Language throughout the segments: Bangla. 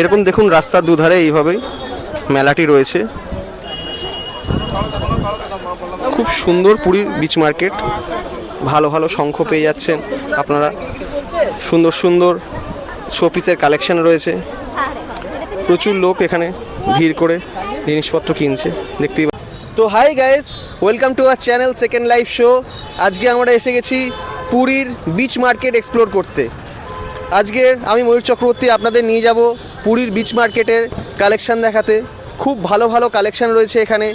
এরকম দেখুন রাস্তার দুধারে এইভাবেই মেলাটি রয়েছে। খুব সুন্দর পুরীর বিচ মার্কেট, ভালো ভালো শঙ্খ পেয়ে যাচ্ছেন আপনারা, সুন্দর সুন্দর শোপিসের কালেকশন রয়েছে, প্রচুর লোক এখানে ভিড় করে জিনিসপত্র কিনছে দেখতেই। তো hi guys, welcome to our channel second life show. আজকে আমরা এসে গেছি পুরীর বিচ মার্কেট এক্সপ্লোর করতে। আজকের আমি ময়ূর চক্রবর্তী আপনাদের নিয়ে যাব পুরীর বিচ মার্কেটের কালেকশান দেখাতে। খুব ভালো ভালো কালেকশান রয়েছে এখানে,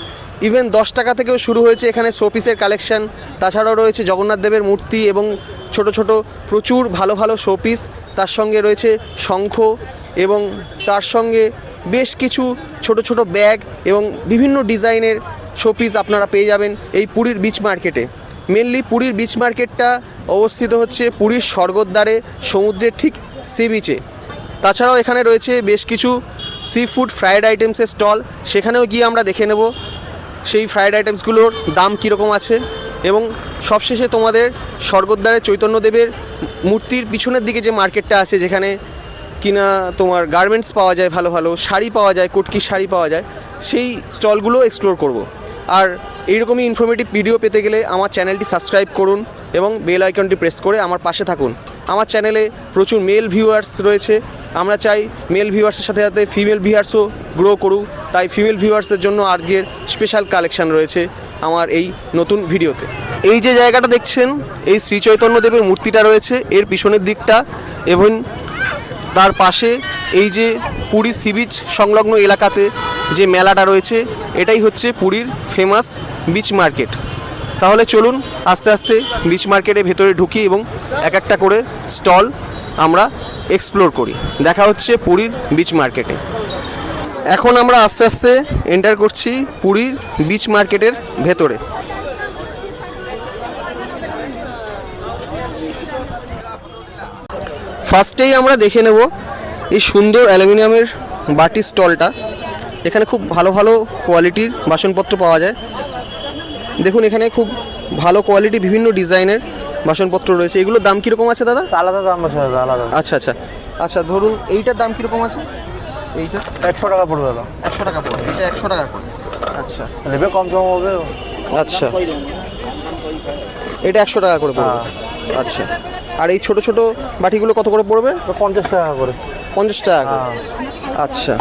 ইভেন 10 টাকা থেকেও শুরু হয়েছে এখানে শোপিসের কালেকশান। তাছাড়াও রয়েছে জগন্নাথ দেবের মূর্তি এবং ছোট ছোট প্রচুর ভালো ভালো শোপিস, তার সঙ্গে রয়েছে শঙ্খ এবং তার সঙ্গে বেশ কিছু ছোট ছোট ব্যাগ এবং বিভিন্ন ডিজাইনের শোপিস আপনারা পেয়ে যাবেন এই পুরীর বিচ মার্কেটে। মেনলি পুরীর বিচ মার্কেটটা অবস্থিত হচ্ছে পুরীর স্বর্গদ্বারে, সমুদ্রের ঠিক সি বিচে। তাছাড়াও এখানে রয়েছে বেশ কিছু সি ফুড ফ্রায়েড আইটেমসের স্টল, সেখানেও গিয়ে আমরা দেখে নেব সেই ফ্রায়েড আইটেমসগুলোর দাম কীরকম আছে। এবং সবশেষে তোমাদের স্বর্গদ্বারে চৈতন্যদেবের মূর্তির পিছনের দিকে যে মার্কেটটা আছে, যেখানে কিনা তোমার গার্মেন্টস পাওয়া যায়, ভালো ভালো শাড়ি পাওয়া যায়, কটকির শাড়ি পাওয়া যায়, সেই স্টলগুলো এক্সপ্লোর করব। আর এইরকমই ইনফরমেটিভ ভিডিও পেতে গেলে আমার চ্যানেলটি সাবস্ক্রাইব করুন এবং বেল আইকনটি প্রেস করে আমার পাশে থাকুন। আমার চ্যানেলে প্রচুর মেল ভিউয়ার্স রয়েছে, আমরা চাই মেল ভিউয়ার্সের সাথে সাথে ফিমেল ভিউয়ার্সও গ্রো করুক, তাই ফিমেল ভিউয়ার্সের জন্য আজকের স্পেশাল কালেকশান রয়েছে আমার এই নতুন ভিডিওতে। এই যে জায়গাটা দেখছেন, এই শ্রী চৈতন্যদেবের মূর্তিটা রয়েছে এর পিছনের দিকটা, এবং তার পাশে এই যে পুরী সি বিচ সংলগ্ন এলাকাতে যে মেলাটা রয়েছে, এটাই হচ্ছে পুরীর ফেমাস বিচ মার্কেট। তাহলে চলুন আস্তে আস্তে বিচ মার্কেটের ভেতরে ঢুকি এবং এক একটা করে স্টল আমরা এক্সপ্লোর করি। দেখা হচ্ছে পুরীর বিচ মার্কেটে। এখন আমরা আস্তে আস্তে এন্টার করছি পুরীর বিচ মার্কেটের ভেতরে। ফার্স্টেই আমরা দেখে নেব এই সুন্দর অ্যালুমিনিয়ামের বাটির স্টলটা। এখানে খুব ভালো ভালো কোয়ালিটির বাসনপত্র পাওয়া যায়। দেখুন এখানে খুব ভালো কোয়ালিটি বিভিন্ন ডিজাইনের বাসনপত্র রয়েছে। এগুলোর দাম কীরকম আছে দাদা? আলাদা দাম আছে, আলাদা। আচ্ছা আচ্ছা আচ্ছা, ধরুন এইটার দাম কীরকম আছে? এইটা 100 টাকা পড়বে দাদা। 100 টাকা পড়বে, এটা 100 টাকা করে। আচ্ছা, নেবে কম কম হবে। আচ্ছা, এটা 100 টাকা করে পড়বে। আচ্ছা, আর এই ছোট ছোট বাটিগুলো কত করে পড়বে? 50 টাকা করে। 50 টাকা করে। আচ্ছা,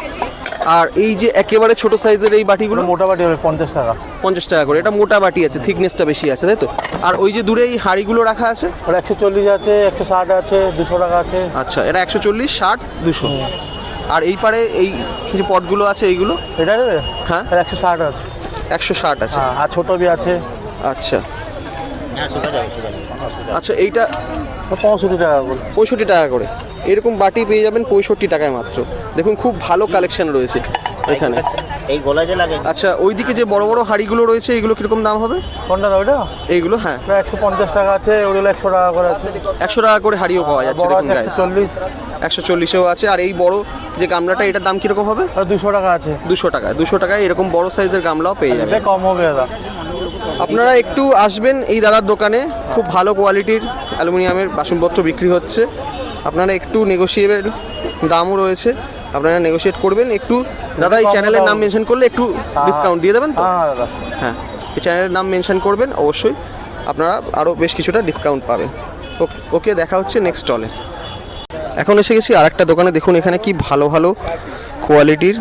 আর এই যে একেবারে ছোট সাইজের এই বাটিগুলো? মোটা বাটি হবে 50 টাকা। 50 টাকা করে। এটা মোটা বাটি আছে, থিকনেসটা বেশি আছে, তাই তো? আর ওই যে দূরে এই হাঁড়িগুলো রাখা আছে? ওটা 140 আছে, 160 আছে, 200 টাকা আছে। আচ্ছা, এটা 140, 60, 200। আর এই পারে এই যে পটগুলো আছে এইগুলো? এটা নেবে? হ্যাঁ, 160 আছে। 160 আছে। আর ছোট বি আছে। আচ্ছা আচ্ছা, এইটা 65 টাকা করে। 65 টাকা করে। এরকম বাটি পেয়ে যাবেন 65 টাকায় মাত্র। দেখুন খুব ভালো কালেকশন রয়েছে এখানে। এই গলা যে লাগে। আচ্ছা, ওইদিকে যে বড় বড় হাঁড়িগুলো রয়েছে, এগুলো কিরকম দাম হবে? কোনটা ওইটা? এইগুলো হ্যাঁ, 150 টাকা আছে, ওগুলো 100 টাকা করে আছে। 100 টাকা করে হাঁড়িও পাওয়া যাচ্ছে। দেখুন গাইস, 140। 140এও আছে। আর এই বড় যে গামলাটা, এটার দাম কিরকম হবে? 200 টাকা আছে। 200 টাকা। 200 টাকায় এরকম বড় সাইজের গামলাও পেয়ে যাবেন। কম হবে দাদা। আপনারা একটু আসবেন এই দাদার দোকানে, খুব ভালো কোয়ালিটির অ্যালুমিনিয়ামের বাসনপত্র বিক্রি হচ্ছে। আপনারা একটু নেগোশিয়েবল দামও রয়েছে, আপনারা নেগোশিয়েট করবেন একটু। দাদা এই চ্যানেলের নাম মেনশন করলে একটু ডিসকাউন্ট দিয়ে দেবেন তো? হ্যাঁ, এই চ্যানেলের নাম মেনশন করবেন অবশ্যই, আপনারা আরও বেশ কিছুটা ডিসকাউন্ট পাবেন। ওকে, দেখা হচ্ছে নেক্সট স্টলে। এখন এসে গেছি আর একটা দোকানে। দেখুন এখানে কি ভালো ভালো কোয়ালিটির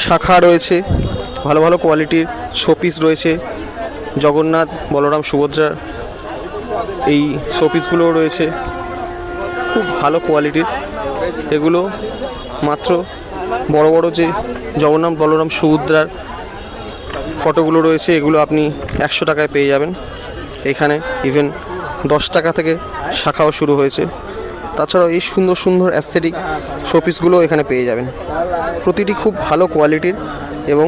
শাখা রয়েছে, ভালো ভালো কোয়ালিটির শোপিস রয়েছে। জগন্নাথ, বলরাম, সুভদ্রার এই শোপিসগুলোও রয়েছে, খুব ভালো কোয়ালিটির। এগুলো মাত্র বড় বড় যে জগন্নাথ, বলরাম, সুভদ্রার ফটোগুলো রয়েছে, এগুলো আপনি 100 টাকায় পেয়ে যাবেন এখানে। ইভেন 10 টাকা থেকে শাখাও শুরু হয়েছে। তাছাড়াও এই সুন্দর সুন্দর অ্যাস্থেটিক শোপিসগুলো এখানে পেয়ে যাবেন। প্রতিটি খুব ভালো কোয়ালিটির এবং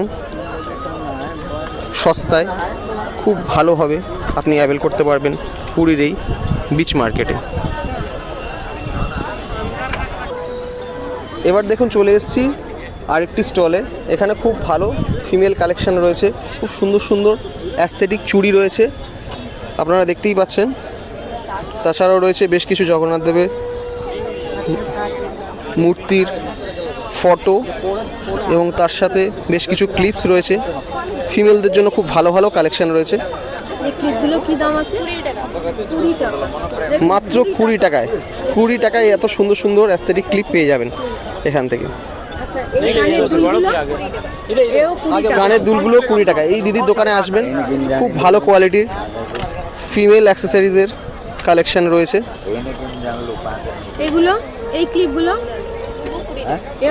সস্তায় খুব ভালোভাবে আপনি অ্যাভেল করতে পারবেন পুরীর এই বিচ মার্কেটে। এবার দেখুন চলে এসেছি আরেকটি স্টলে। এখানে খুব ভালো ফিমেল কালেকশন রয়েছে, খুব সুন্দর সুন্দর অ্যাস্থেটিক চুড়ি রয়েছে, আপনারা দেখতেই পাচ্ছেন। তাছাড়াও রয়েছে বেশ কিছু জগন্নাথ দেবের মূর্তির ফটো এবং তার সাথে বেশ কিছু ক্লিপস রয়েছে। ফিমেলদের জন্য খুব ভালো ভালো কালেকশন রয়েছে। এই ক্লিপগুলো কি দাম আছে? 20 টাকা। মাত্র 20 টাকায় 20 টাকায় এত সুন্দর সুন্দর অ্যাস্থেটিক ক্লিপ পেয়ে যাবেন এখান থেকে। এই কানের দুলগুলো এও 20 টাকা। কানের দুলগুলো 20 টাকা। এই দিদির দোকানে আসবেন, খুব ভালো কোয়ালিটির ফিমেল অ্যাক্সেসরিজের কালেকশন রয়েছে। এগুলো এই ক্লিপগুলো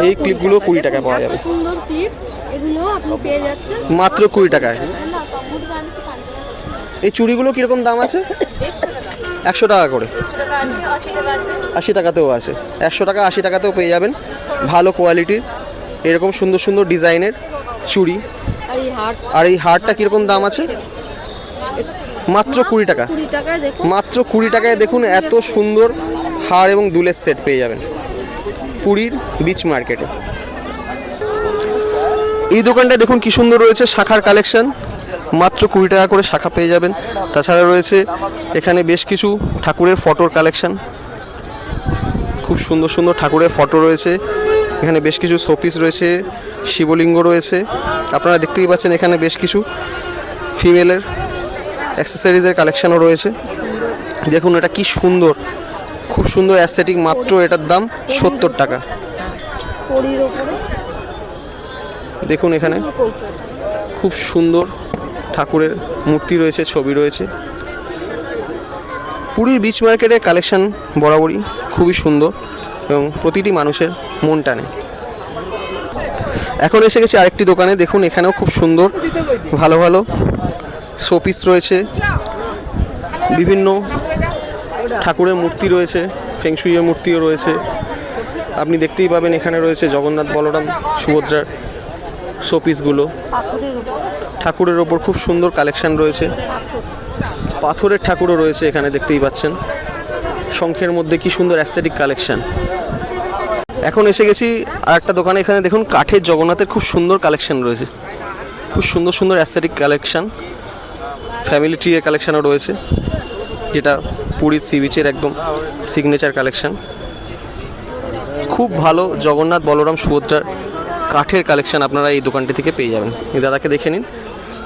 এই ক্লিপগুলো 20 টাকায় পাওয়া যাবে, সুন্দর ক্লিপ, এগুলো আপনি পেয়ে যাচ্ছেন মাত্র 20 টাকায়। এই চুড়িগুলো কীরকম দাম আছে? 100 টাকা করে, 80 টাকাতেও আছে, 100 টাকা 80 টাকাতেও পেয়ে যাবেন ভালো কোয়ালিটির এরকম সুন্দর সুন্দর ডিজাইনের চুড়ি। আর এই হার আর এই হারটা কীরকম দাম আছে? মাত্র 20 টাকা। 20 টাকায় দেখুন। মাত্র 20 টাকায় দেখুন এত সুন্দর হার এবং দুলের সেট পেয়ে যাবেন পুরীর বিচ মার্কেটে। এই দোকানটা দেখুন কি সুন্দর রয়েছে, শাখার কালেকশন, মাত্র 20 টাকা করে শাখা পেয়ে যাবেন। তাছাড়া রয়েছে এখানে বেশ কিছু ঠাকুরের ফটোর কালেকশন, খুব সুন্দর সুন্দর ঠাকুরের ফটো রয়েছে। এখানে বেশ কিছু শোপিস রয়েছে, শিবলিঙ্গ রয়েছে। আপনারা দেখতেই পাচ্ছেন এখানে বেশ কিছু ফিমেলের অ্যাক্সেসরিজের কালেকশনও রয়েছে। দেখুন এটা কি সুন্দর, খুব সুন্দর অ্যাস্থেটিক, মাত্র এটার দাম 70 টাকা। পরির উপরে দেখুন এখানে খুব সুন্দর ঠাকুরের মূর্তি রয়েছে, ছবি রয়েছে। পুরীর বিচ মার্কেটের কালেকশন বরাবরই খুবই সুন্দর এবং প্রতিটি মানুষের মন টানে। এখন এসে গেছি আরেকটি দোকানে। দেখুন এখানেও খুব সুন্দর ভালো ভালো শোপিস রয়েছে, বিভিন্ন ঠাকুরের মূর্তি রয়েছে, ফেংশুইয়ের মূর্তিও রয়েছে। আপনি দেখতেই পাবেন এখানে রয়েছে জগন্নাথ, বলরাম, সুভদ্রার শোপিসগুলো। ঠাকুরের ওপর খুব সুন্দর কালেকশন রয়েছে, পাথরের ঠাকুরও রয়েছে এখানে দেখতেই পাচ্ছেন। শঙ্খের মধ্যে কি সুন্দর অ্যাস্থেটিক কালেকশন। এখন এসে গেছি আর একটা দোকানে। এখানে দেখুন কাঠের জগন্নাথের খুব সুন্দর কালেকশন রয়েছে, খুব সুন্দর সুন্দর অ্যাস্থেটিক কালেকশন। ফ্যামিলি ট্রি এর কালেকশনও রয়েছে, যেটা পুরীর সি বিচের একদম সিগনেচার কালেকশন। খুব ভালো জগন্নাথ, বলরাম, সুভদ্রার কাঠের কালেকশন আপনারা এই দোকানটি থেকে পেয়ে যাবেন। এই দাদাকে দেখে নিন,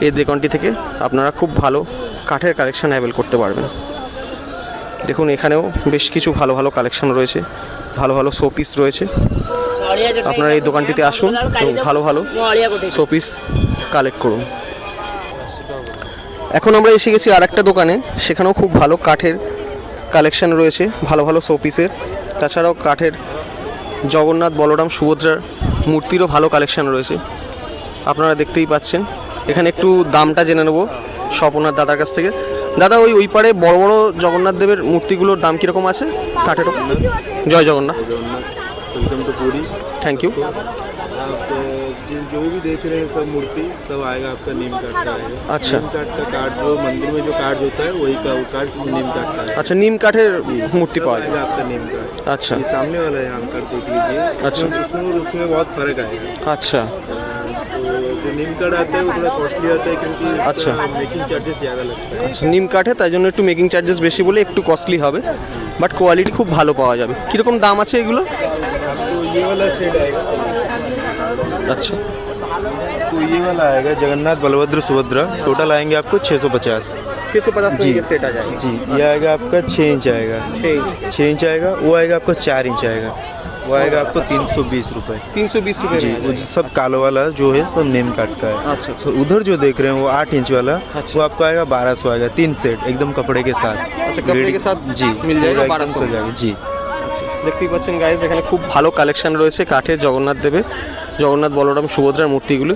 এই দোকানটি থেকে আপনারা খুব ভালো কাঠের কালেকশন অ্যাভেল করতে পারবেন। দেখুন এখানেও বেশ কিছু ভালো ভালো কালেকশন রয়েছে, ভালো ভালো শোপিস রয়েছে। আপনারা এই দোকানটিতে আসুন এবং ভালো ভালো শোপিস কালেক্ট করুন। এখন আমরা এসে গেছি আর একটা দোকানে, সেখানেও খুব ভালো কাঠের কালেকশন রয়েছে, ভালো ভালো শোপিসের। তাছাড়াও কাঠের জগন্নাথ, বলরাম, সুভদ্রার মূর্তিরও ভালো কালেকশন রয়েছে। আপনারা দেখতেই পাচ্ছেন। এখানে একটু দামটা জেনে নেব স্বপনার দাদার কাছ থেকে। দাদা ওই পারে বড় বড় জগন্নাথ দেবের মূর্তিগুলোর দাম কীরকম আছে কাঠের? জয় জগন্নাথ। वेलकम टू पूरी। Thank you. आप जो भी देख रहे हैं सब मूर्ति सब आएगा आपका नीम काठ का आएगा। अच्छा। नीम काठ का कार्ड जो मंदिर में जो कार्ड होता है वही का वो कार्ड नीम काठ का है। अच्छा, नीम काठेर मूर्ति पाওয়া যায়। आएगा आपका नीम काठ। अच्छा, ये सामने वाला है आम काठ देख लीजिए। अच्छा। उसमें और उसमें बहुत फर्क आएगा। अच्छा तो जो नीम काठ आता है वो थोड़ा कॉस्टली आता है क्योंकि अच्छा। मेकिंग चार्जेस ज़्यादा लगता है। আচ্ছা, নিম কাঠে তাই জন্য একটু মেকিং চার্জেস বেশি বলে একটু কস্টলি হবে, বাট কোয়ালিটি খুব ভালো পাওয়া যাবে। কীরকম দাম আছে এগুলো? तो ये वाला सेट आएगा। আচ্ছা, तो ये वाला आएगा जगन्नाथ, बलभद्र, सुभद्रा। टोटल आएंगे आपको 650। 650 में ये सेट आ जाएगा। जी, ये आएगा आपका 6 इंच आएगा। 6 इंच आएगा। वो आएगा आपको 4 इंच आएगा। वो आएगा आपको 320 रुपये। 320 रुपये जी, में आ वो जाएगा। सब कालो वाला जो है सब नेम काट का है। अच्छा अच्छा तो उधर जो देख रहे हैं वो 8 इंच वाला, अच्छा। वो आपको आएगा 1200 आएगा। 3 सेट एकदम कपड़े के साथ। अच्छा, कपड़े के साथ जी मिल जाएगा एकदम 1200 हो जाएगा। जी দেখতেই পাচ্ছেন গাইজ, এখানে খুব ভালো কালেকশন রয়েছে কাঠের জগন্নাথ দেবের, জগন্নাথ, বলরাম, সুভদ্রার মূর্তিগুলো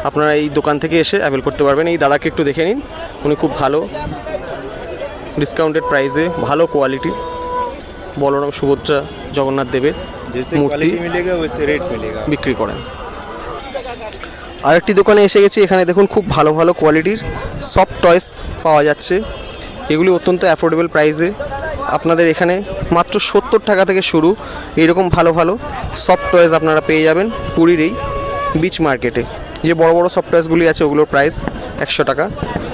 আপনারা এই দোকান থেকে এসে অ্যাভেল করতে পারবেন। এই দাদাকে একটু দেখে নিন, উনি খুব ভালো ডিসকাউন্টেড প্রাইসে ভালো কোয়ালিটির বলরাম, সুভদ্রা, জগন্নাথ দেবের जैसे मूर्ति क्वालिटी मिलेगा वैसे रेट मिलेगा। বিক্রি করেন। আরেকটি দোকানে এসে গেছি। এখানে দেখুন খুব ভালো ভালো কোয়ালিটির সফট টয়েস পাওয়া যাচ্ছে। এগুলি অত্যন্ত অ্যাফোর্ডেবল প্রাইসে আপনাদের এখানে মাত্র 70 টাকা থেকে শুরু এইরকম ভালো ভালো সফট টয়েস আপনারা পেয়ে যাবেন পুরীর এই বিচ মার্কেটে। যে বড় বড় সফট টয়েসগুলি আছে ওগুলোর প্রাইস 100 টাকা,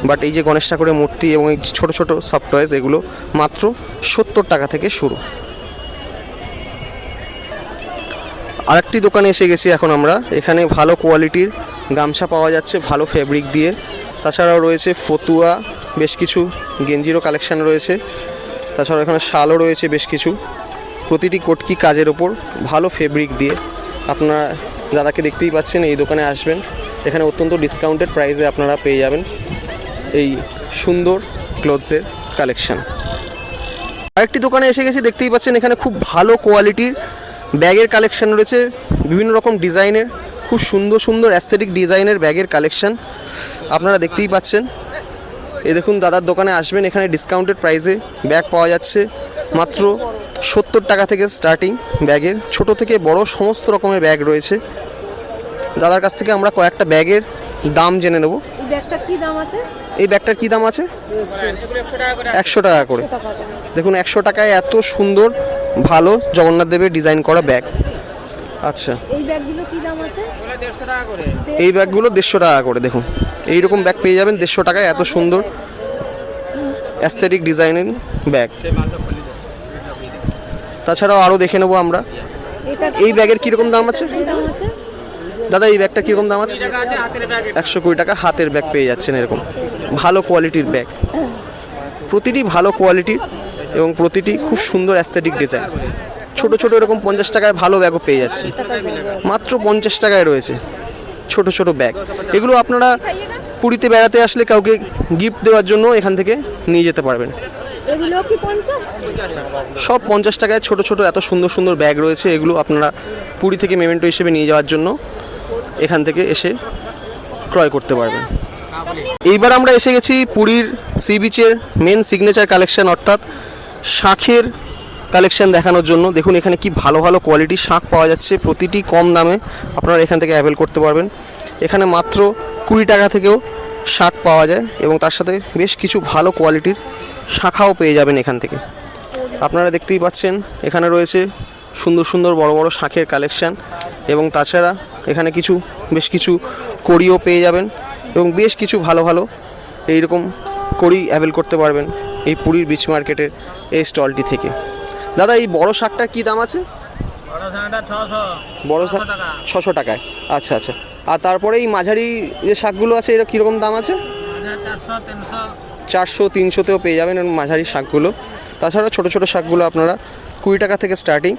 বাট এই যে গণেশ ঠাকুরের মূর্তি এবং এই ছোটো ছোটো সফট টয়েস এগুলো মাত্র 70 টাকা থেকে শুরু। আরেকটি দোকানে এসে গেছি এখন আমরা। এখানে ভালো কোয়ালিটির গামছা পাওয়া যাচ্ছে ভালো ফেব্রিক দিয়ে। তাছাড়াও রয়েছে ফতুয়া, বেশ কিছু গেঞ্জিরও কালেকশান রয়েছে। তাছাড়াও এখানে শালও রয়েছে বেশ কিছু, প্রতিটি কটকি কাজের ওপর ভালো ফেব্রিক দিয়ে। আপনারা দাদাকে দেখতেই পাচ্ছেন, এই দোকানে আসবেন, এখানে অত্যন্ত ডিসকাউন্টেড প্রাইসে আপনারা পেয়ে যাবেন এই সুন্দর ক্লোথসের কালেকশান। আরেকটি দোকানে এসে গেছি, দেখতেই পাচ্ছেন এখানে খুব ভালো কোয়ালিটির ব্যাগের কালেকশান রয়েছে, বিভিন্ন রকম ডিজাইনের, খুব সুন্দর সুন্দর অ্যাস্থেটিক ডিজাইনের ব্যাগের কালেকশান আপনারা দেখতেই পাচ্ছেন। এই দেখুন দাদার দোকানে আসবেন, এখানে ডিসকাউন্টেড প্রাইসে ব্যাগ পাওয়া যাচ্ছে মাত্র 70 টাকা থেকে স্টার্টিং ব্যাগের, ছোট থেকে বড় সমস্ত রকমের ব্যাগ রয়েছে। দাদার কাছ থেকে আমরা কয়েকটা ব্যাগের দাম জেনে নেব। এই ব্যাগটার কি দাম আছে? এই ব্যাগটার কি দাম আছে? 100 টাকা করে। দেখুন 100 টাকায় এত সুন্দর ভালো জগন্নাথ দেবের ডিজাইন করা ব্যাগ। আচ্ছা, এই ব্যাগগুলো কি দাম আছে? এই ব্যাগগুলো 150 টাকা করে। দেখুন এইরকম ব্যাগ পেয়ে যাবেন 150 টাকায়, এত সুন্দর অ্যাস্থেটিক ডিজাইনের ব্যাগ। তাছাড়াও আরও দেখে নেবো আমরা এটা এই ব্যাগের কীরকম দাম আছে। কি দাম আছে? দাদা এই ব্যাগটা কীরকম দাম আছে? 120 টাকা হাতের ব্যাগ পেয়ে যাচ্ছেন, এরকম ভালো কোয়ালিটির ব্যাগ, প্রতিটি ভালো কোয়ালিটির এবং প্রতিটি খুব সুন্দর অ্যাস্থেটিক ডিজাইন। ছোট ছোট এরকম 50 টাকায় ভালো ব্যাগও পেয়ে যাচ্ছে, মাত্র 50 টাকায় রয়েছে ছোট ছোট ব্যাগ। এগুলো আপনারা পুরীতে বেড়াতে আসলে কাউকে গিফট দেওয়ার জন্য এখান থেকে নিয়ে যেতে পারবেন। এগুলো কি 50? সব 50 টাকায় ছোট ছোট এত সুন্দর সুন্দর ব্যাগ রয়েছে। এগুলো আপনারা পুরী থেকে মেমেন্টো হিসেবে নিয়ে যাওয়ার জন্য এখান থেকে এসে ক্রয় করতে পারবেন। এইবার আমরা এসে গেছি পুরীর সি বিচের মেন সিগনেচার কালেকশন, অর্থাৎ শাঁখের কালেকশন দেখানোর জন্য। দেখুন এখানে কি ভালো ভালো কোয়ালিটির শাঁখ পাওয়া যাচ্ছে, প্রতিটি কম দামে আপনারা এখান থেকে অ্যাভেল করতে পারবেন। এখানে মাত্র 20 টাকা থেকেও শাঁখ পাওয়া যায় এবং তার সাথে বেশ কিছু ভালো কোয়ালিটির শাখাও পেয়ে যাবেন এখান থেকে। আপনারা দেখতেই পাচ্ছেন এখানে রয়েছে সুন্দর সুন্দর বড় বড় শাঁখের কালেকশান এবং তাছাড়া এখানে বেশ কিছু কড়িও পেয়ে যাবেন এবং বেশ কিছু ভালো ভালো এইরকম কড়ি অ্যাভেল করতে পারবেন এই পুরীর বিচ মার্কেটের এই স্টলটি থেকে। দাদা এই বড় শাঁখটার কী দাম আছে? বড় শাঁখ 600 টাকায়। আচ্ছা আচ্ছা। আর তারপরে এই মাঝারি যে শাঁখগুলো আছে এরা কীরকম দাম আছে? 400-300তেও পেয়ে যাবেন মাঝারি শাঁখগুলো। তাছাড়া ছোটো ছোটো শাঁখগুলো আপনারা 20 টাকা থেকে স্টার্টিং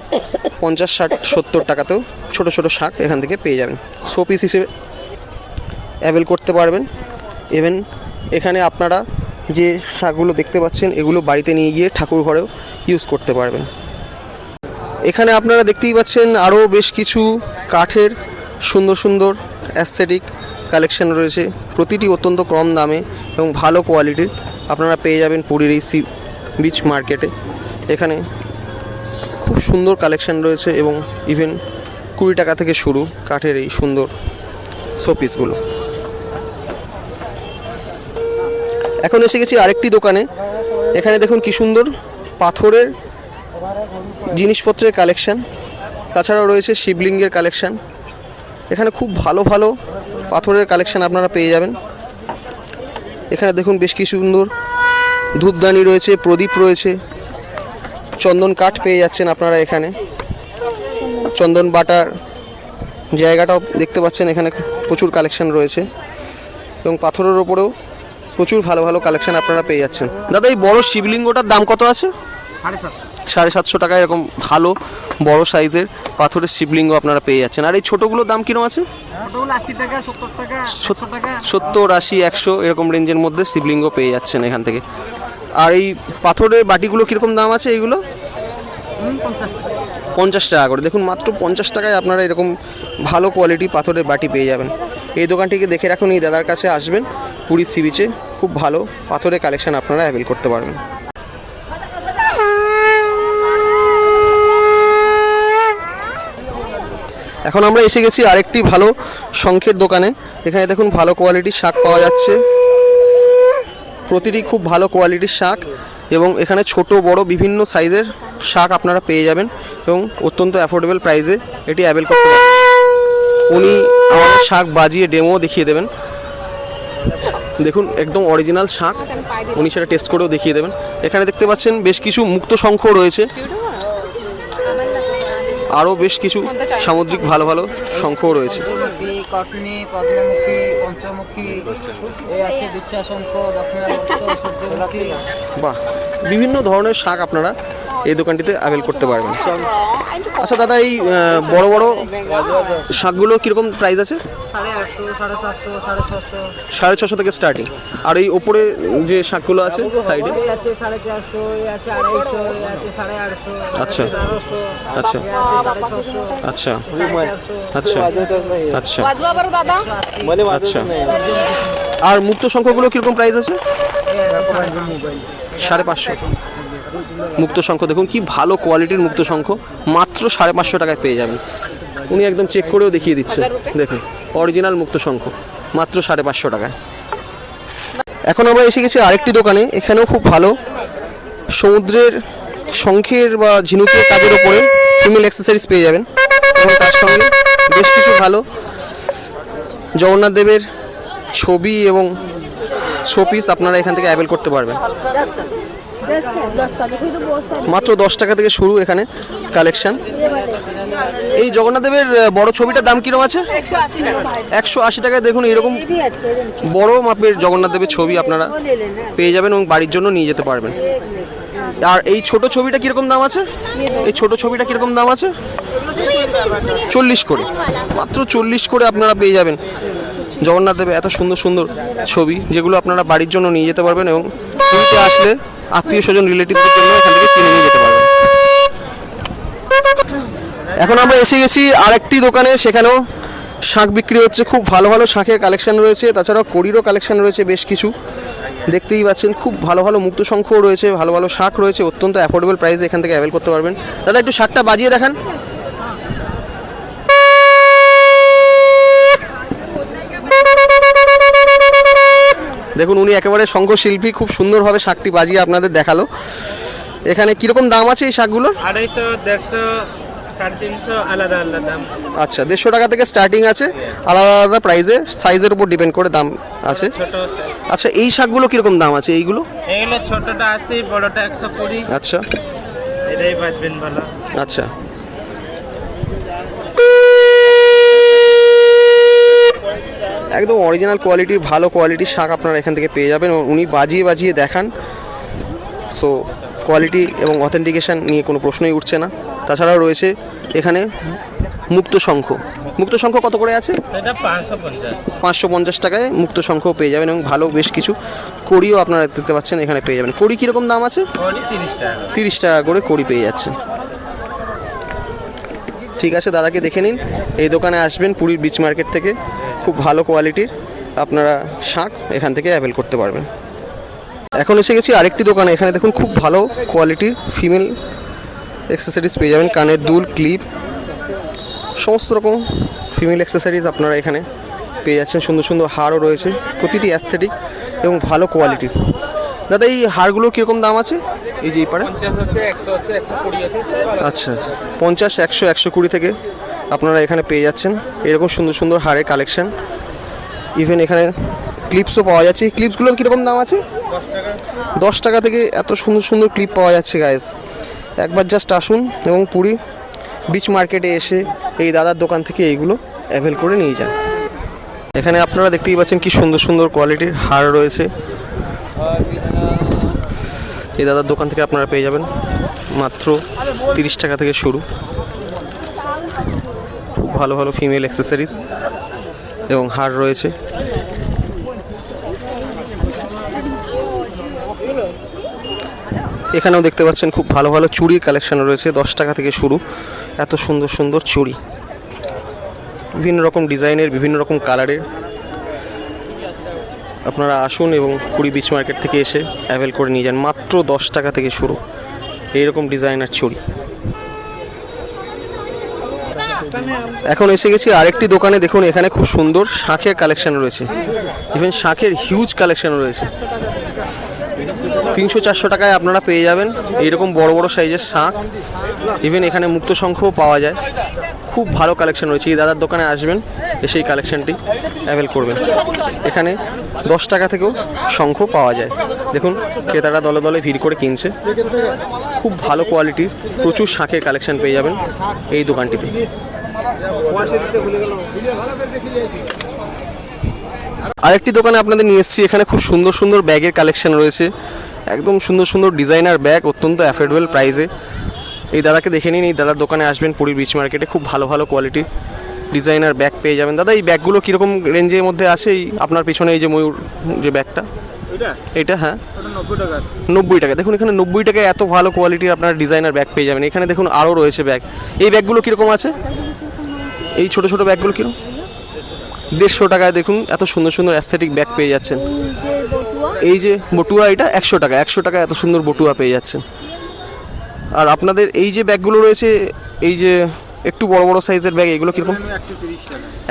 50-60-70 টাকাতেও ছোটো ছোটো শাঁখ এখান থেকে পেয়ে যাবেন, শো পিস হিসেবে অ্যাভেল করতে পারবেন। ইভেন এখানে আপনারা যে শাঁখগুলো দেখতে পাচ্ছেন এগুলো বাড়িতে নিয়ে গিয়ে ঠাকুর ঘরেও ইউজ করতে পারবেন। এখানে আপনারা দেখতেই পাচ্ছেন আরও বেশ কিছু কাঠের সুন্দর সুন্দর অ্যাস্থেটিক কালেকশন রয়েছে, প্রতিটি অত্যন্ত কম দামে এবং ভালো কোয়ালিটির আপনারা পেয়ে যাবেন পুরীর এই সি বিচ মার্কেটে। এখানে খুব সুন্দর কালেকশন রয়েছে এবং ইভেন 20 টাকা থেকে শুরু কাঠের এই সুন্দর শোপিসগুলো। এখন এসে গেছি আরেকটি দোকানে। এখানে দেখুন কি সুন্দর পাথরের জিনিসপত্রের কালেকশান, তাছাড়াও রয়েছে শিবলিঙ্গের কালেকশান। এখানে খুব ভালো ভালো পাথরের কালেকশান আপনারা পেয়ে যাবেন। এখানে দেখুন বেশ কি সুন্দর ধূপদানি রয়েছে, প্রদীপ রয়েছে, চন্দন কাঠ পেয়ে যাচ্ছেন আপনারা এখানে। চন্দন বাটার জায়গাটাও দেখতে পাচ্ছেন, এখানে প্রচুর কালেকশান রয়েছে এবং পাথরের ওপরেও প্রচুর ভালো ভালো কালেকশান আপনারা পেয়ে যাচ্ছেন। দাদা এই বড় শিবলিঙ্গটার দাম কত আছে? 750 টাকা এরকম ভালো বড় সাইজের পাথরের শিবলিঙ্গ আপনারা পেয়ে যাচ্ছেন। আর এই ছোটোগুলোর দাম কিরকম আছে? 80 টাকা, 70 টাকা, 100 টাকা, 70, 80, 100 এরকম রেঞ্জের মধ্যে শিবলিঙ্গ পেয়ে যাচ্ছেন এখান থেকে। আর এই পাথরের বাটিগুলো কীরকম দাম আছে? এইগুলো 50 টাকা করে। দেখুন মাত্র 50 টাকায় আপনারা এরকম ভালো কোয়ালিটি পাথরের বাটি পেয়ে যাবেন। এই দোকানটিকে দেখে রাখুন, এই দাদার কাছে আসবেন, পুরীর সি বিচে খুব ভালো পাথরের কালেকশান আপনারা অ্যাভেল করতে পারবেন। এখন আমরা এসে গেছি আরেকটি ভালো শঙ্খের দোকানে। এখানে দেখুন ভালো কোয়ালিটির শাঁখ পাওয়া যাচ্ছে, প্রতিটি খুব ভালো কোয়ালিটির শাঁখ এবং এখানে ছোট বড় বিভিন্ন সাইজের শাঁখ আপনারা পেয়ে যাবেন এবং অত্যন্ত অ্যাফোর্ডেবল প্রাইসে এটি অ্যাভেল করতে পারবেন। উনি আমাদের শাঁখ বাজিয়ে ডেমো দেখিয়ে দেবেন। দেখুন একদম অরিজিনাল শাঁখ, উনি সেটা টেস্ট করেও দেখিয়ে দেবেন। এখানে দেখতে পাচ্ছেন বেশ কিছু মুক্ত শঙ্খ রয়েছে। আরও বেশ কিছু সামুদ্রিক ভালো ভালো শঙ্খও রয়েছে। সূর্যমুখী, কটনি, পদ্মমুখী, পঞ্চমুখী, এই আছে বিচ্ছা শঙ্খ, দক্ষিণাবর্ত, সূর্যমুখী। বাহ, বিভিন্ন ধরনের শাক আপনারা এই দোকানটিতে অ্যাভেল করতে পারবেন। আচ্ছা দাদা, এই বড় বড় শাকগুলো কীরকম প্রাইস আছে? 850, 750, 650। 650 থেকে স্টার্টিং। আর এই ওপরে যে শাকগুলো আছে সাইডে? এই আছে 450, এই আছে 250, এই আছে 850, আচ্ছা। 1200, আচ্ছা এই আছে 650, আচ্ছা 450। আচ্ছা আচ্ছা দাদা আচ্ছা। আর মুক্ত শঙ্খগুলো কীরকম প্রাইস আছে? 550। মুক্ত শঙ্খ দেখুন কি ভালো কোয়ালিটির মুক্ত শঙ্খ, মাত্র 550 টাকায় পেয়ে যাবেন। উনি একদম চেক করেও দেখিয়ে দিচ্ছেন, দেখুন অরিজিনাল মুক্ত শঙ্খ মাত্র 550 টাকায়। এখন আমরা এসে গেছি আরেকটি দোকানে, এখানেও খুব ভালো সমুদ্রের শঙ্খের বা ঝিনুকের কাজের ওপরে ফিমেল অ্যাক্সেসরিজ পেয়ে যাবেন এবং তার সঙ্গে বেশ কিছু ভালো জগন্নাথ দেবের ছবি এবং শোপিস আপনারা এখান থেকে অ্যাভেল করতে পারবেন। মাত্র 10 টাকা থেকে শুরু এখানে কালেকশন। এই জগন্নাথ দেবের বড় ছবিটার দাম কিরকম আছে? 180 টাকায় দেখুন এরকম বড় মাপের জগন্নাথ দেবের ছবি আপনারা পেয়ে যাবেন এবং বাড়ির জন্য নিয়ে যেতে পারবেন। আর এই ছোট ছবিটা কিরকম দাম আছে? এই ছোট ছবিটা কিরকম দাম আছে? 40 করে, মাত্র 40 করে আপনারা পেয়ে যাবেন জগন্নাথ দেবের এত সুন্দর সুন্দর ছবি, যেগুলো আপনারা বাড়ির জন্য নিয়ে যেতে পারবেন এবং পুরীতে আসলে আত্মীয় স্বজন রিলেটিভদের জন্য এখান থেকে কিনে নিয়ে যেতে পারবেন। এখন আমরা এসে গেছি আরেকটি দোকানে, সেখানেও শাঁখ বিক্রি হচ্ছে। খুব ভালো ভালো শাঁখের কালেকশন রয়েছে, তাছাড়াও কড়িরও কালেকশন রয়েছে বেশ কিছু, দেখতেই পাচ্ছেন। খুব ভালো ভালো মুক্ত শঙ্খও রয়েছে, ভালো ভালো শাঁখ রয়েছে, অত্যন্ত অ্যাফোর্ডেবল প্রাইসে এখান থেকে অ্যাভেল করতে পারবেন। দাদা একটু শাঁখটা বাজিয়ে দেখান। দেখুন উনি একেবারে শঙ্খশিল্পী, খুব সুন্দরভাবে শাঁখটি বাজিয়ে আপনাদের দেখালো। এখানে কীরকম দাম আছে এই শাঁখগুলোর? 250, 150, 350 আলাদা আলাদা দাম। আচ্ছা, 150 টাকা থেকে স্টার্টিং আছে, আলাদা আলাদা প্রাইসে, সাইজের উপর ডিপেন্ড করে দাম আছে। ছোট আচ্ছা, এই শাকগুলো কিরকম দাম আছে এইগুলো? এগুলো ছোটটা 80, বড়টা 120। আচ্ছা এটাই বাজবেন ভালো। আচ্ছা, একদম অরিজিনাল কোয়ালিটির ভালো কোয়ালিটির শাক আপনারা এখান থেকে পেয়ে যাবেন। উনি বাজিয়ে বাজিয়ে দেখান, সো কোয়ালিটি এবং অথেন্টিকেশন নিয়ে কোনো প্রশ্নই উঠছে না। তাছাড়াও রয়েছে এখানে মুক্ত শঙ্খ। মুক্ত শঙ্খ কত করে আছে? এটা 550। 550 টাকায় মুক্ত শঙ্খ পেয়ে যাবেন এবং ভালো বেশ কিছু কড়িও আপনারা দেখতে পাচ্ছেন এখানে পেয়ে যাবেন। কড়ি কীরকম দাম আছে? 30 টাকা। 30 টাকা করে কড়ি পেয়ে যাচ্ছেন। ঠিক আছে, দাদাকে দেখে নিন। এই দোকানে আসবেন পুরীর বিচ মার্কেট থেকে, খুব ভালো কোয়ালিটির আপনারা শাঁখ এখান থেকে অ্যাভেল করতে পারবেন। এখন এসে গেছি আরেকটি দোকানে, এখানে দেখুন খুব ভালো কোয়ালিটির ফিমেল অ্যাক্সেসরিজ পেয়ে যাবেন, কানের দুল, ক্লিপ, সমস্ত রকম ফিমেল অ্যাক্সেসরিজ আপনারা এখানে পেয়ে যাচ্ছেন। সুন্দর সুন্দর হারও রয়েছে, প্রতিটি অ্যাস্থেটিক এবং ভালো কোয়ালিটির। দাদা এই হারগুলোর কীরকম দাম আছে? এই যে এই পারে 50 আছে, 100 আছে, 120 আছে। আচ্ছা, 50, 100, 120 থেকে আপনারা এখানে পেয়ে যাচ্ছেন এরকম সুন্দর সুন্দর হারের কালেকশন। ইভেন এখানে ক্লিপসও পাওয়া যাচ্ছে। এই ক্লিপসগুলোর কীরকম দাম আছে? 10 টাকা থেকে এত সুন্দর সুন্দর ক্লিপ পাওয়া যাচ্ছে গাইস। একবার জাস্ট আসুন এবং পুরী বিচ মার্কেটে এসে এই দাদার দোকান থেকে এইগুলো অ্যাভেল করে নিয়ে যান। এখানে আপনারা দেখতেই পাচ্ছেন কি সুন্দর সুন্দর কোয়ালিটির হার রয়েছে। এই দাদার দোকান থেকে আপনারা পেয়ে যাবেন মাত্র 30 টাকা থেকে শুরু। খুব ভালো ভালো ফিমেল অ্যাক্সেসরিজ এবং হার রয়েছে। এখানেও দেখতে পাচ্ছেন খুব ভালো ভালো চুড়ির কালেকশন রয়েছে, 10 টাকা থেকে শুরু। এত সুন্দর সুন্দর চুড়ি, বিভিন্ন রকম ডিজাইনের, বিভিন্ন রকম কালারের। আপনারা আসুন এবং পুরী বিচ মার্কেট থেকে এসে অ্যাভেল করে নিয়ে যান। মাত্র 10 টাকা থেকে শুরু এইরকম ডিজাইনার চুড়ি। এখন এসে গেছি আরেকটি দোকানে, দেখুন এখানে খুব সুন্দর শাঁখের কালেকশন রয়েছে। ইভেন শাঁখের হিউজ কালেকশন রয়েছে। 300-400 টাকায় আপনারা পেয়ে যাবেন এইরকম বড় বড় সাইজের শাঁখ। ইভেন এখানে মুক্ত শঙ্খও পাওয়া যায়। খুব ভালো কালেকশন রয়েছে। এই দাদার দোকানে আসবেন, এসে এই কালেকশনটি অ্যাভেল করবেন। এখানে 10 টাকা থেকেও শঙ্খ পাওয়া যায়। দেখুন ক্রেতারা দলে দলে ভিড় করে কিনছে। খুব ভালো কোয়ালিটির প্রচুর শাঁখের কালেকশন পেয়ে যাবেন এই দোকানটিতে। আরেকটি দোকানে আপনাদের নিয়ে এসেছি। এখানে খুব সুন্দর সুন্দর ব্যাগের কালেকশন রয়েছে, একদম সুন্দর সুন্দর ডিজাইনার ব্যাগ অত্যন্ত অ্যাফোর্ডেবল প্রাইসে। এই দাদাকে দেখে নিন, এই দাদার দোকানে আসবেন পুরীর বিচ মার্কেটে, খুব ভালো ভালো কোয়ালিটির ডিজাইনার ব্যাগ পেয়ে যাবেন। দাদা এই ব্যাগগুলো কীরকম রেঞ্জের মধ্যে আছে? এই আপনার পিছনে এই যে ময়ূর যে ব্যাগটা, এটা হ্যাঁ 90 টাকা। দেখুন এখানে 90 টাকায় এত ভালো কোয়ালিটির আপনার ডিজাইনার ব্যাগ পেয়ে যাবেন। এখানে দেখুন আরও রয়েছে ব্যাগ। এই ব্যাগগুলো কীরকম আছে? এই ছোটো ছোটো ব্যাগগুলো কীরকম? 150 টাকায় দেখুন এত সুন্দর সুন্দর অ্যাস্থেটিক ব্যাগ পেয়ে যাচ্ছেন। এই যে বটুয়া, এটা 100 টাকা। 100 টাকায় এত সুন্দর বটুয়া পেয়ে যাচ্ছেন। আর আপনাদের এই যে ব্যাগগুলো রয়েছে, এই যে একটু বড় বড় সাইজের ব্যাগ, এগুলো কীরকম?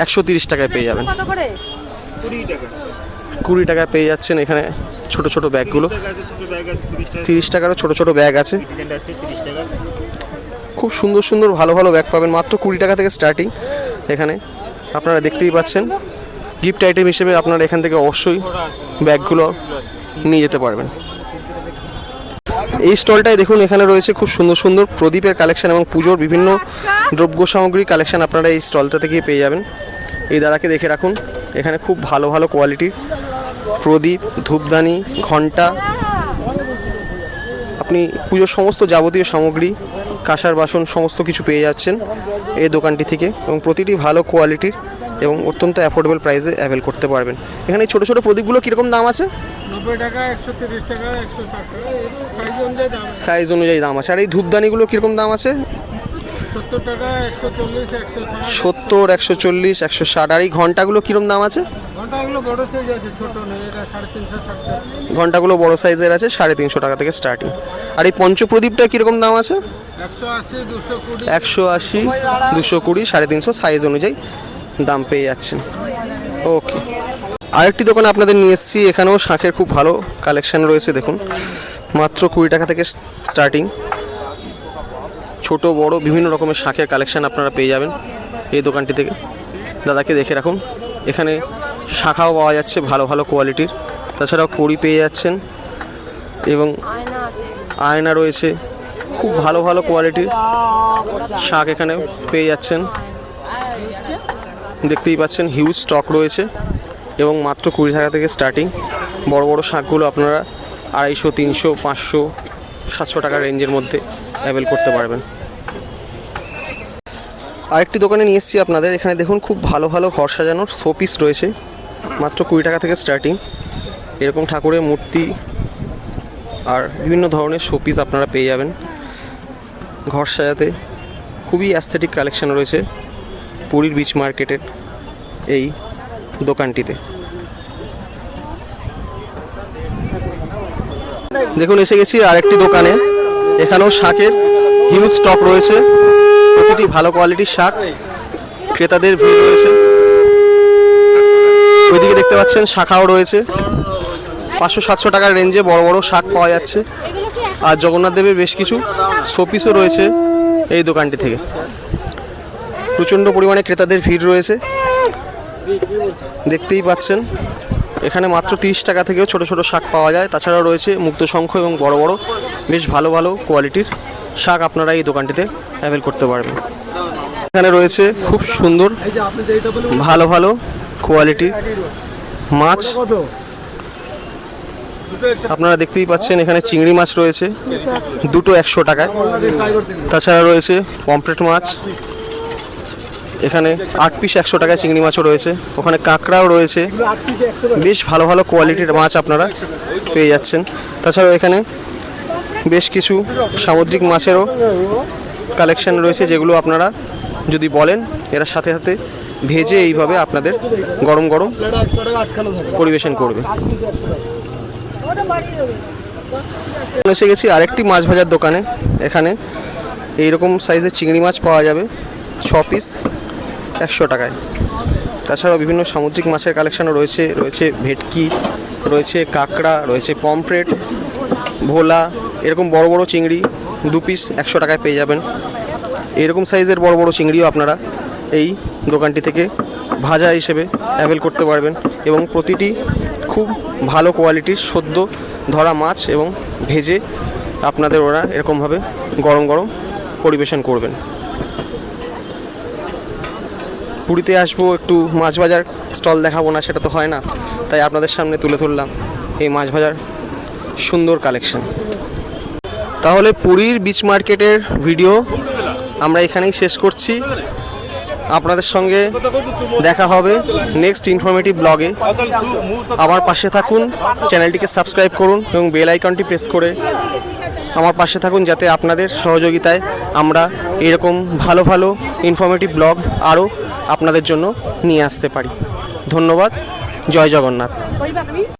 130 টাকায় পেয়ে যাবেন। 20 টাকায় পেয়ে যাচ্ছেন এখানে ছোট ছোট ব্যাগগুলো। 30 টাকারও ছোট ছোট ব্যাগ আছে। খুব সুন্দর সুন্দর ভালো ভালো ব্যাগ পাবেন মাত্র 20 টাকা থেকে স্টার্টিং। এখানে আপনারা দেখতেই পাচ্ছেন গিফট আইটেম হিসেবে আপনারা এখান থেকে অবশ্যই ব্যাগগুলো নিয়ে যেতে পারবেন। এই স্টলটায় দেখুন এখানে রয়েছে খুব সুন্দর সুন্দর প্রদীপের কালেকশন এবং পুজোর বিভিন্ন দ্রব্য সামগ্রী কালেকশন আপনারা এই স্টলটা থেকে পেয়ে যাবেন। এই দাদাকে দেখে রাখুন, এখানে খুব ভালো ভালো কোয়ালিটির প্রদীপ, ধূপদানি, ঘণ্টা, আপনি পুজোর সমস্ত যাবতীয় সামগ্রী, কাঁসার বাসন সমস্ত কিছু পেয়ে যাচ্ছেন এই দোকানটি থেকে, এবং প্রতিটি ভালো কোয়ালিটির এবং অত্যন্ত অ্যাফোর্ডেবল প্রাইসে অ্যাভেল করতে পারবেন। এখানে এই ছোটো ছোটো প্রদীপগুলো কীরকম দাম আছে? 90 টাকা, 130 টাকা, 160 টাকা, সাইজ অনুযায়ী দাম। সাইজ অনুযায়ী দাম আছে। আর এই ধূপদানিগুলো কীরকম দাম আছে? 70 টাকা, 140, 160। 70, 140, 160। আর এই ঘন্টাগুলো কীরকম দাম আছে? ঘন্টাগুলো বড় সাইজ আছে, ছোট নেই, এটা 350, 400। ঘন্টাগুলো বড় সাইজের আছে, 350 টাকা থেকে স্টার্টিং। আর এই পঞ্চপ্রদীপটা কীরকম দাম আছে? 180, 220। 180, 220, 350 সাইজ অনুযায়ী দাম পেয়ে যাচ্ছেন। ওকে, আরেকটি দোকানে আপনাদের নিয়ে এসেছি। এখানেও শাঁখের খুব ভালো কালেকশান রয়েছে। দেখুন মাত্র 20 টাকা থেকে স্টার্টিং। ছোট বড় বিভিন্ন রকমের শাঁখের কালেকশান আপনারা পেয়ে যাবেন এই দোকানটি থেকে। দাদাকে দেখে রাখুন, এখানে শাঁখাও পাওয়া যাচ্ছে ভালো ভালো কোয়ালিটির, তাছাড়াও কড়ি পেয়ে যাচ্ছেন এবং আয়না রয়েছে। খুব ভালো ভালো কোয়ালিটির শাঁখ এখানে পেয়ে যাচ্ছেন। দেখতেই পাচ্ছেন হিউজ স্টক রয়েছে এবং মাত্র 20 টাকা থেকে স্টার্টিং। বড় বড় শাঁখগুলো আপনারা 250, 300, 500, 700 টাকার রেঞ্জের মধ্যে অ্যাভেল করতে পারবেন। আরেকটি দোকানে নিয়ে এসেছি আপনাদের। এখানে দেখুন খুব ভালো ভালো ঘর সাজানোর শোপিস রয়েছে মাত্র 20 টাকা থেকে স্টার্টিং। এরকম ঠাকুরের মূর্তি আর বিভিন্ন ধরনের শোপিস আপনারা পেয়ে যাবেন ঘর সাজাতে। খুবই অ্যাস্থেটিক কালেকশন রয়েছে পুরীর বিচ মার্কেটের এই দোকানটিতে। দেখুন এসে গেছি আরেকটি দোকানে। এখানেও শাঁখের হিউজ স্টক রয়েছে, প্রতিটি ভালো কোয়ালিটির শাঁখ। ক্রেতাদের ভিড় রয়েছে। ওইদিকে দেখতে পাচ্ছেন শাঁখাও রয়েছে। 500-700 টাকার রেঞ্জে বড় বড় শাঁখ পাওয়া যাচ্ছে। আর জগন্নাথ দেবের বেশ কিছু শোপিসও রয়েছে এই দোকানটি থেকে। প্রচণ্ড পরিমাণে ক্রেতাদের ভিড় রয়েছে, দেখতেই পাচ্ছেন। এখানে মাত্র 30 টাকা থেকেও ছোট ছোট শাঁখ পাওয়া যায়। তাছাড়াও রয়েছে মুক্তশঙ্খ এবং বড় বড় বেশ ভালো ভালো কোয়ালিটির শাঁখ আপনারা এই দোকানটিতে অ্যাভেল করতে পারবেন। এখানে রয়েছে খুব সুন্দর ভালো ভালো কোয়ালিটির মাছ। আপনারা দেখতেই পাচ্ছেন এখানে চিংড়ি মাছ রয়েছে দুটো 100 টাকায়। তাছাড়া রয়েছে পমফ্রেট মাছ, এখানে 8 পিস 100 টাকায় চিংড়ি মাছও রয়েছে। ওখানে কাঁকড়াও রয়েছে, বেশ ভালো ভালো কোয়ালিটির মাছ আপনারা পেয়ে যাচ্ছেন। তাছাড়াও এখানে বেশ কিছু সামুদ্রিক মাছেরও কালেকশন রয়েছে, যেগুলো আপনারা যদি বলেন এরা সাথে সাথে ভেজে এইভাবে আপনাদের গরম গরম পরিবেশন করবে। এসে গেছি আরেকটি মাছ ভাজার দোকানে। এখানে এইরকম সাইজের চিংড়ি মাছ পাওয়া যাবে 6 পিস 100 টাকায়। তাছাড়াও বিভিন্ন সামুদ্রিক মাছের কালেকশানও রয়েছে। রয়েছে ভেটকি, রয়েছে কাঁকড়া, রয়েছে পমফ্রেট, ভোলা, এরকম বড় বড় চিংড়ি 2 পিস 100 টাকায় পেয়ে যাবেন। এরকম সাইজের বড় বড় চিংড়িও আপনারা এই দোকানটি থেকে ভাজা হিসেবে অ্যাভেল করতে পারবেন এবং প্রতিটি খুব ভালো কোয়ালিটির সদ্য ধরা মাছ এবং ভেজে আপনাদের ওরা এরকমভাবে গরম গরম পরিবেশন করবেন। পুরীতে আসবো, একটু মাছ ভাজার স্টল দেখাবো না, সেটা তো হয় না, তাই আপনাদের সামনে তুলে ধরলাম এই মাছ ভাজার সুন্দর কালেকশন। তাহলে পুরীর বিচ মার্কেটের ভিডিও আমরা এখানেই শেষ করছি। আপনাদের সঙ্গে দেখা হবে নেক্সট ইনফরমেটিভ ব্লগে। আমার পাশে থাকুন, চ্যানেলটিকে সাবস্ক্রাইব করুন এবং বেল আইকনটি প্রেস করে আমার পাশে থাকুন, যাতে আপনাদের সহযোগিতায় আমরা এরকম ভালো ভালো ইনফরমেটিভ ব্লগ আরও আপনাদের জন্য নিয়ে আসতে পারি। ধন্যবাদ। জয় জগন্নাথ।